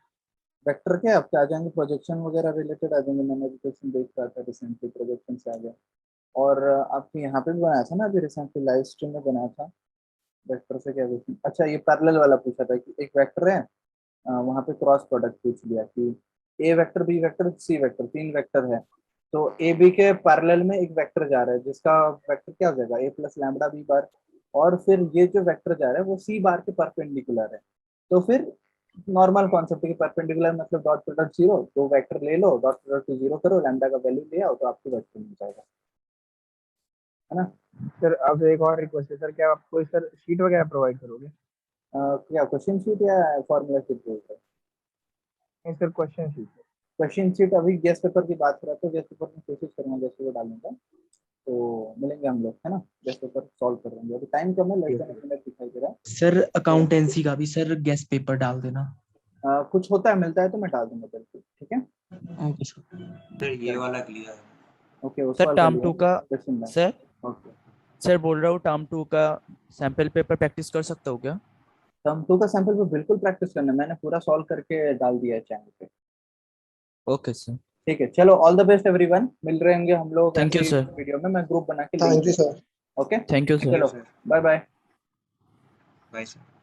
वेक्टर के आपके आ जाएंगे, प्रोजेक्शन वगैरह रिलेटेड आ जाएंगे। मैंने एजुकेशन देख रहा था रिसेंटली, प्रोजेक्शन से आ गया। और आपके यहाँ पे भी बनाया था ना अभी रिसेंटली, लाइव स्ट्रीम में बनाया था वेक्टर से क्या क्वेश्चन। अच्छा ये पैरेलल वाला पूछा था कि एक वेक्टर है, वहाँ पे क्रॉस प्रोडक्ट पूछ लिया कि A vector B vector C vector, 3 vector है, तो ए बी के पैरेलल में एक वेक्टर जा रहा है जिसका वेक्टर क्या हो जाएगा ए प्लस लैम्बडा बी बार, और फिर ये जो वेक्टर जा रहा है वो सी बार के परपेंडिकुलर है। तो फिर नॉर्मल कॉन्सेप्ट के परपेंडिकुलर मतलब डॉट प्रोडक्ट 0, तो वेक्टर ले लो, डॉट प्रोडक्ट 0 करो, लैम्बडा का वैल्यू ले आओ, तो आपको वेक्टर मिल जाएगा, है ना। सर अब एक और रिक्वेस्ट है सर, क्या आप कोई सर शीट वगैरह प्रोवाइड करोगे? क्या क्वेश्चन शीट या फॉर्मूला शीट बोलते हैं? नहीं sir question sheet. Question sheet अभी गेस्ट पेपर की बात कर रहा था, गेस्ट पेपर में कोशिश करूंगा गेस्ट पेपर डालने का, तो मिलेंगे हम लोग, है ना। गेस्ट पेपर सॉल्व कर लेंगे, अभी टाइम कम है, लेस देन 1 मिनट दिखाई दे रहा है। सर अकाउंटेंसी का भी सर गेस्ट पेपर डाल देना। कुछ होता है मिलता है तो मैं डाल दूंगा बिल्कुल, ठीक है। Okay sir. सर ये वाला क्लियर है। ओके वो सर सॉल्व टर्म 2 का सर ओके। सर बोल रहा हूँ टर्म 2 का सैंपल पेपर प्रैक्टिस कर सकता हूँ क्या? टर्म 2 का सैंपल पे बिल्कुल प्रैक्टिस करना है, मैंने पूरा सॉल्व करके डाल दिया है चैनल पे। Okay sir. ठीक है, चलो ऑल द बेस्ट एवरीवन, मिल रहेंगे हम लोग Thank you, ऐसे ही sir. वीडियो में, मैं ग्रुप बना के thank you sir. Okay thank you sir. चलो बाय बाय। Bye sir.